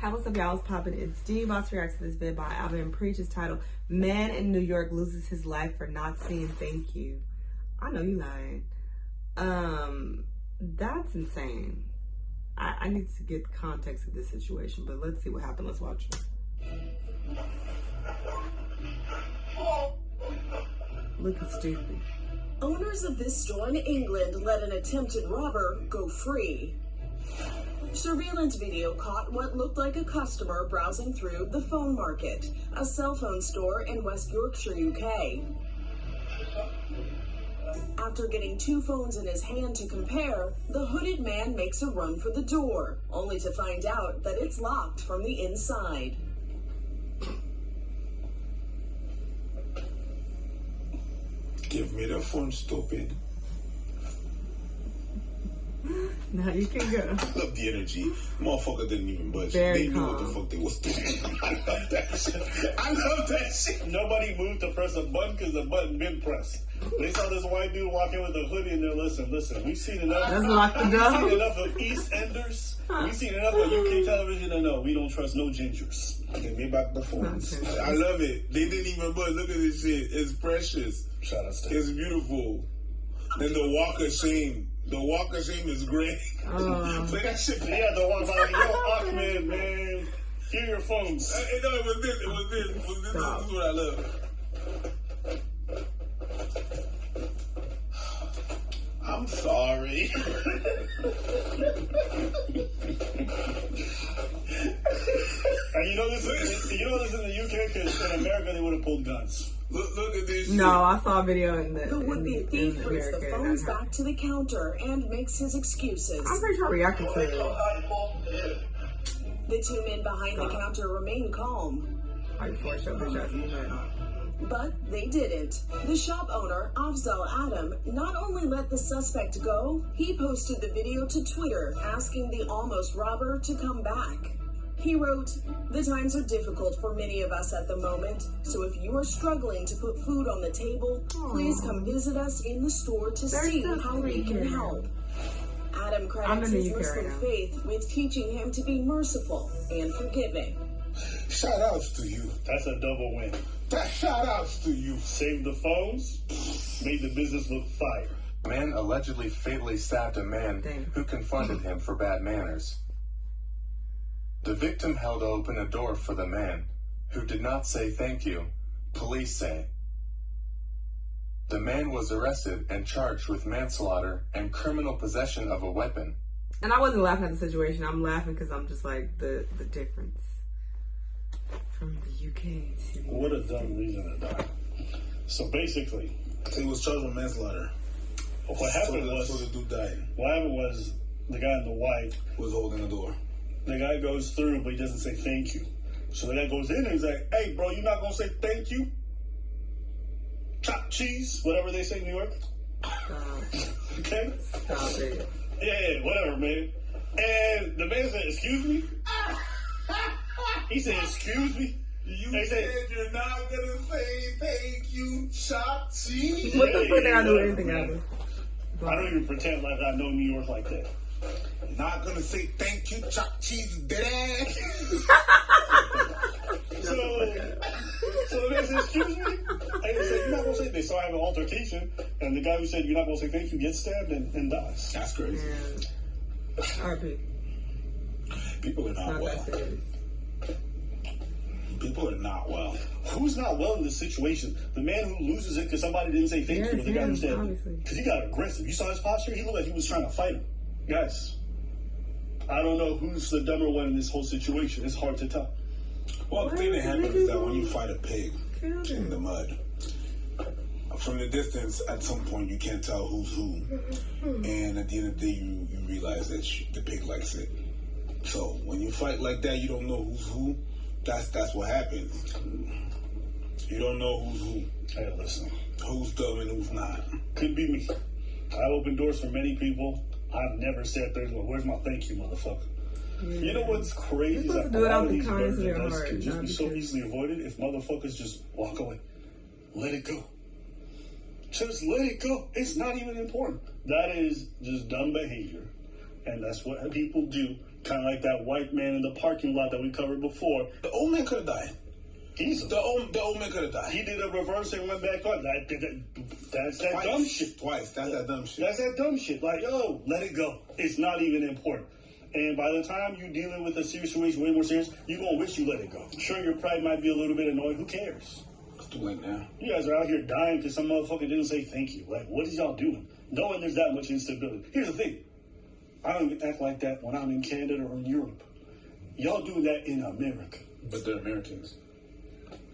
Hi, what's up, y'all? What's poppin'? It's D. About to react to this vid by Alvin Preach. It's titled, Man in New York Loses His Life for Not Saying Thank You. I know you lying. That's insane. I need to get context of this situation, but let's see what happened. Let's watch it. Look at stupid. Owners of this store in England let an attempted robber go free. Surveillance video caught what looked like a customer browsing through the Phone Market, a cell phone store in West Yorkshire, UK. After getting two phones in his hand to compare, the hooded man makes a run for the door, only to find out that it's locked from the inside. Give me the phone, stupid. Now you can go. I love the energy. Motherfucker didn't even budge. Very They knew calm. what the fuck they was doing. I love that shit. I love that shit. Nobody moved to press a button because the button been pressed. They saw this white dude walk in with a hoodie and they're listen, we've seen enough. Let's lock the We've door. seen enough of East Enders. We've seen enough of UK television to know we don't trust no gingers. Give me back the phones. Nonsense. I love it. They didn't even budge. Look at this shit. It's precious. Shout out to It's beautiful. Then the walk of shame. The walk of shame is great. Play that shit. yeah, the one about yo, Ahmed, man. Here your phones. No, it was this. It was this. It was this. Stop. This is what I love. I'm sorry. And you know this in the UK because in America they would have pulled guns. Look at this shit. No, I saw a video in the The would-be thief brings the America. phones back to the counter and makes his excuses. I'm pretty sure I reacted to it. The two men behind the counter remain calm. Right before I showed the shots. But they didn't. The shop owner, Afzal Adam, not only let the suspect go, he posted the video to Twitter asking the almost robber to come back. He wrote, "The times are difficult for many of us at the moment, so if you are struggling to put food on the table, please come visit us in the store to see so how we sweet can here. help." Adam I'm credits in the his UK Muslim right now. faith with teaching him to be merciful and forgiving. Shout outs to you. That's a double win. Shout outs to you. Saved the phones, made the business look fire. A man allegedly fatally stabbed a man Dang. who confronted him for bad manners. The victim held open a door for the man, who did not say thank you, police say. The man was arrested and charged with manslaughter and criminal possession of a weapon. And I wasn't laughing at the situation. I'm laughing because I'm just like the difference from the UK to What a dumb reason to die. So basically, He was charged with manslaughter. what happened So the was dude died. the guy in the white, Was holding the door. the guy goes through, but he doesn't say thank you. So the guy goes in and he's like, "Hey, bro, you not gonna say thank you? Chopped cheese, whatever they say in New York." Okay? stop it. Yeah, whatever, man. And the man said, "Excuse me?" He said, "Excuse me?" You They said say- you're not gonna say thank you, chopped cheese. What the fuck did I do whatever, anything man. else? I don't even pretend like I know New York like that. You're not gonna say thank you, chopped cheese, dead ass. So the man said, "Excuse me?" And he said, "You're not gonna say." They started having an altercation, and the guy who said, "You're not gonna say thank you," gets stabbed and dies. That's crazy. RP. People are not Not well. that serious. People are not well. Who's not well in this situation? The man who loses it because somebody didn't say thank Yes, you, or the guy who yes, said, obviously. because he got aggressive. You saw his posture? He looked like he was trying to fight him. Guys, I don't know who's the dumber one in this whole situation. It's hard to tell. Well, the thing that happens is that when you fight a pig Killed in him. the mud, from the distance, at some point, you can't tell who's who. And at the end of the day, you realize that the pig likes it. So when you fight like that, you don't know who's who. That's what happens. You don't know who's who. Hey, listen, Who's dumb and who's not. could be me. I've opened doors for many people. I've never said there's well, where's my thank you, motherfucker? You know what's crazy is You're that supposed to a do it lot out of the these kindness of murders your and deaths heart, can just not be so because- easily avoided if motherfuckers just walk away. Let it go. Just let it go. It's not even important. That is just dumb behavior. And that's what people do Kind of like that white man in the parking lot that we covered before. The old man could have died. The old man could have died. He did a reverse and went back on. That's that dumb shit. Twice. That's that dumb shit. That's that dumb shit. Like, yo, let it go. It's not even important. And by the time you're dealing with a serious situation way more serious, you're going to wish you let it go. Sure, your pride might be a little bit annoyed. Who cares? It's too late now. You guys are out here dying because some motherfucker didn't say thank you. Like, what is y'all doing? Knowing there's that much instability. Here's the thing. I don't even act like that when I'm in Canada or in Europe. Y'all do that in America. But they're Americans.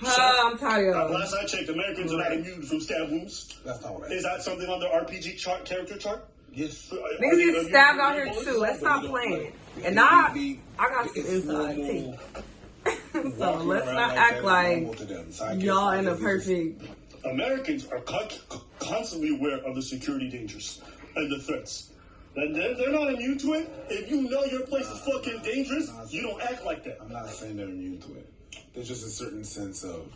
I'm tired of Last I checked, Americans are not immune from stab wounds. That's not right. Is that something on the RPG chart, character chart? Yes. Niggas get stabbed out here too. Let's stop playing. And I got some inside too. So let's not act like y'all in a perfect. Americans are constantly aware of the security dangers and the threats. And they're not immune to it. If you know your place is fucking dangerous, you don't act like that. I'm not saying they're immune to it. There's just a certain sense of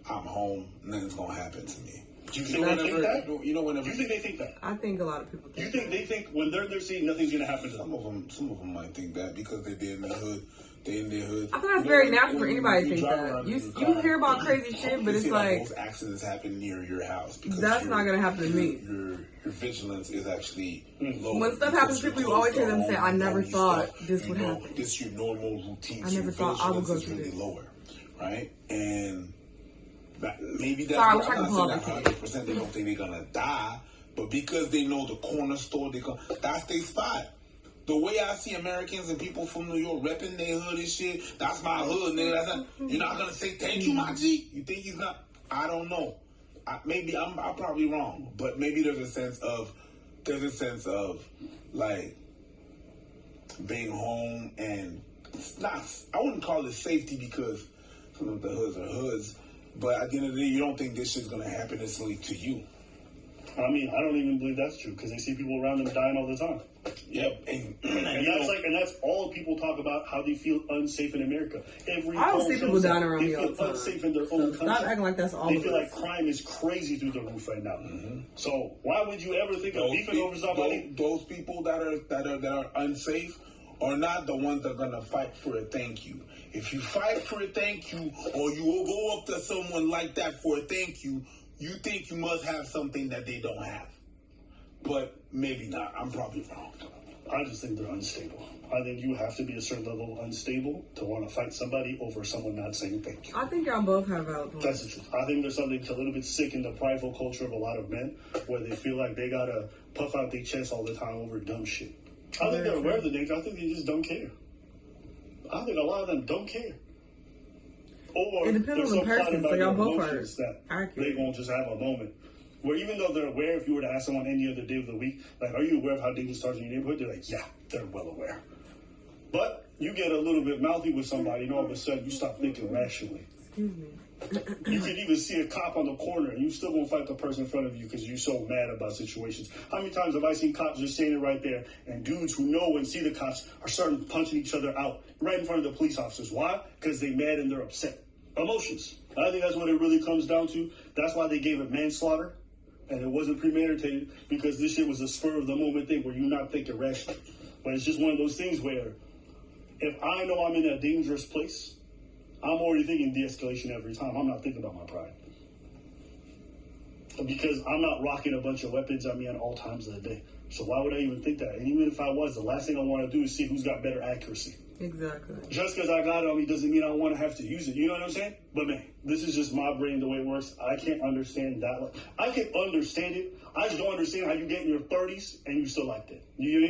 I'm home, nothing's gonna happen to me. Do you think they think that? You know, whenever. Do you think they think that? I think a lot of people think. You think they think when they're seeing nothing's gonna happen to them? Some of them might think that because they're in the hood. They in their hood. I think that's very natural for anybody to think that. You hear about crazy shit, but it's like most accidents happen near your house. That's not gonna happen to me. Your vigilance is actually low. When stuff happens to people, you always hear them say, "I never thought this would happen." This is your normal routine. I never thought I would go through really this. lower, right? And maybe that's Sorry, not, I'm I'm not trying saying that 100% they don't think they're gonna die, but because they know the corner store, that's their spot. The way I see Americans and people from New York repping their hood and shit, that's my hood, nigga. You're not gonna say thank you, my G? You think he's not? I don't know. Maybe I'm probably wrong, but maybe there's a sense of like being home and not. I wouldn't call it safety because some of the hoods are hoods, but at the end of the day, you don't think this shit's gonna happen instantly to you. I mean, I don't even believe that's true because they see people around them dying all the time. Yep, and that's all people talk about how they feel unsafe in America. I don't see people dying around me all the time. Unsafe in their own country. Stop acting like that's all. They feel like crime is crazy through the roof right now. Mm-hmm. So why would you ever think of beefing over somebody? Those people that are unsafe are not the ones that are gonna fight for a thank you. If you fight for a thank you, or you will go up to someone like that for a thank you, you think you must have something that they don't have. But maybe not. I'm probably wrong. I just think they're unstable. I think you have to be a certain level of unstable to want to fight somebody over someone not saying thank you. I think y'all both have valid points. That's the truth. I think there's something a little bit sick in the prideful culture of a lot of men where they feel like they gotta puff out their chest all the time over dumb shit. I think they're aware of the danger. I think they just don't care. I think a lot of them don't care. Or it depends on the person, so y'all both are accurate. They're going to just have a moment where even though they're aware, if you were to ask someone any other day of the week, like, are you aware of how dangerous starts in your neighborhood? They're like, yeah, they're well aware. But you get a little bit mouthy with somebody and all of a sudden you stop thinking rationally. Excuse me. You could even see a cop on the corner and you still gonna fight the person in front of you because you're so mad about situations. How many times have I seen cops just standing right there and dudes who know and see the cops are starting punching each other out right in front of the police officers? Why? Because they're mad and they're upset. Emotions. I think that's what it really comes down to. That's why they gave it manslaughter and it wasn't premeditated, because this shit was a spur of the moment thing where you're not thinking rationally. But it's just one of those things where if I know I'm in a dangerous place, I'm already thinking de-escalation every time. I'm not thinking about my pride. Because I'm not rocking a bunch of weapons on me at all times of the day. So why would I even think that? And even if I was, the last thing I want to do is see who's got better accuracy. Exactly. Just because I got it on me doesn't mean I want to have to use it. You know what I'm saying? But man, this is just my brain, the way it works. I can't understand that. I can understand it. I just don't understand how you get in your 30s and you still like that. You know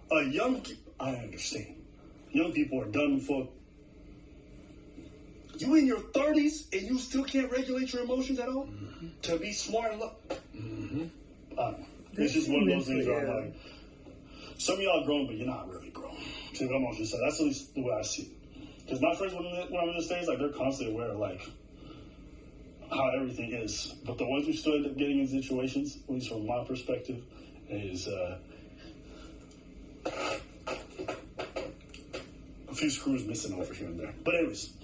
what I mean? I understand. Young people are done for. You in your 30s and you still can't regulate your emotions at all? Mm-hmm. To be smart enough? Mm-hmm. It's just one of those things where I'm like, some of y'all grown, but you're not really grown. See what I'm just saying? That's at least the way I see it. Because my friends, when I'm in the States, like, they're constantly aware of, like, how everything is. But the ones who still end up getting in situations, at least from my perspective, is a few screws missing over here and there. But anyways,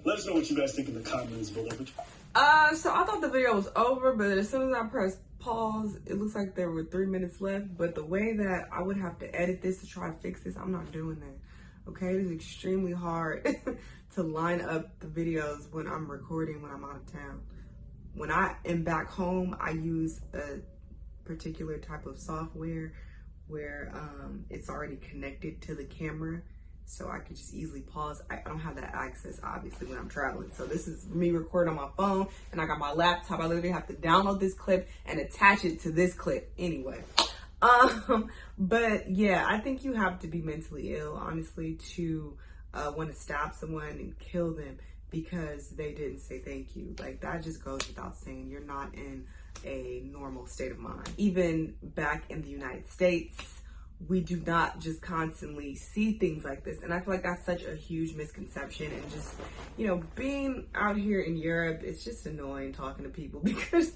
let us know what you guys think in the comments below. So I thought the video was over, but as soon as I pressed pause. It looks like there were 3 minutes left, but the way that I would have to edit this to try to fix this, I'm not doing that. Okay, it is extremely hard to line up the videos when I'm recording when I'm out of town. When I am back home, I use a particular type of software where it's already connected to the camera, so I could just easily pause. I don't have that access, obviously, when I'm traveling. So this is me recording on my phone, and I got my laptop. I literally have to download this clip and attach it to this clip anyway. But yeah, I think you have to be mentally ill, honestly, to want to stab someone and kill them because they didn't say thank you. Like, that just goes without saying. You're not in a normal state of mind. Even back in the United States, we do not just constantly see things like this. And I feel like that's such a huge misconception. And just, you know, being out here in Europe, it's just annoying talking to people because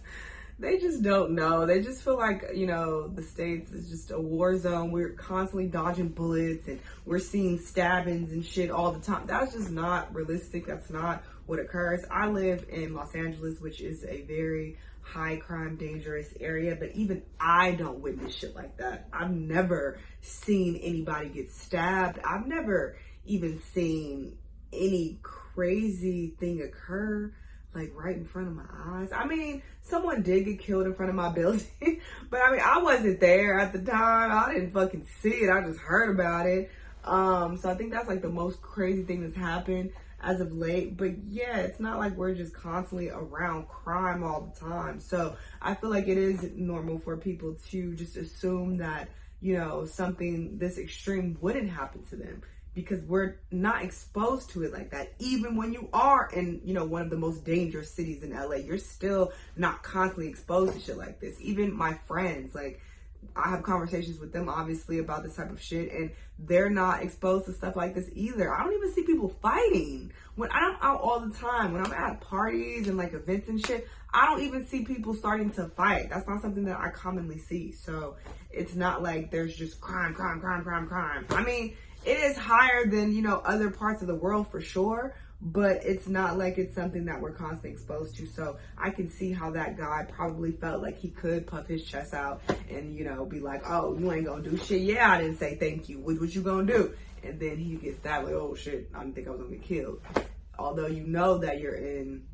they just don't know. They just feel like, you know, the States is just a war zone. We're constantly dodging bullets and we're seeing stabbings and shit all the time. That's just not realistic. That's not what occurs. I live in Los Angeles, which is a very high crime, dangerous area, but even I don't witness shit like that. I've never seen anybody get stabbed. I've never even seen any crazy thing occur like right in front of my eyes. I mean, someone did get killed in front of my building, but I mean, I wasn't there at the time. I didn't fucking see it. I just heard about it. So I think that's like the most crazy thing that's happened as of late. But yeah, it's not like we're just constantly around crime all the time. So I feel like it is normal for people to just assume that, you know, something this extreme wouldn't happen to them because we're not exposed to it like that. Even when you are in, you know, one of the most dangerous cities in LA, you're still not constantly exposed to shit like this. Even my friends, like, I have conversations with them obviously about this type of shit, and they're not exposed to stuff like this either. I don't even see people fighting. When I'm out all the time, when I'm at parties and like events and shit, I don't even see people starting to fight. That's not something that I commonly see. So it's not like there's just crime. I mean, it is higher than, you know, other parts of the world for sure, but it's not like it's something that we're constantly exposed to. So I can see how that guy probably felt like he could puff his chest out and, you know, be like, oh, you ain't gonna do shit. Yeah, I didn't say thank you. What you gonna do? And then he gets that like, oh shit, I didn't think I was gonna get killed. Although you know that you're in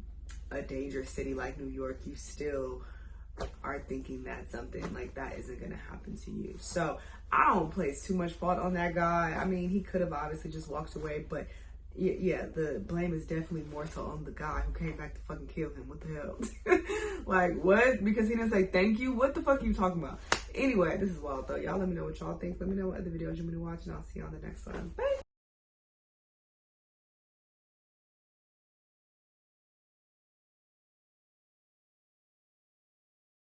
a dangerous city like New York, you still are thinking that something like that isn't gonna happen to you. So I don't place too much fault on that guy. I mean, he could have obviously just walked away, but yeah, the blame is definitely more so on the guy who came back to fucking kill him. What the hell? Like, what? Because he didn't say thank you? What the fuck are you talking about? Anyway, this is wild though. Y'all let me know what y'all think. Let me know what other videos you want me to watch, and I'll see you on the next one. Bye.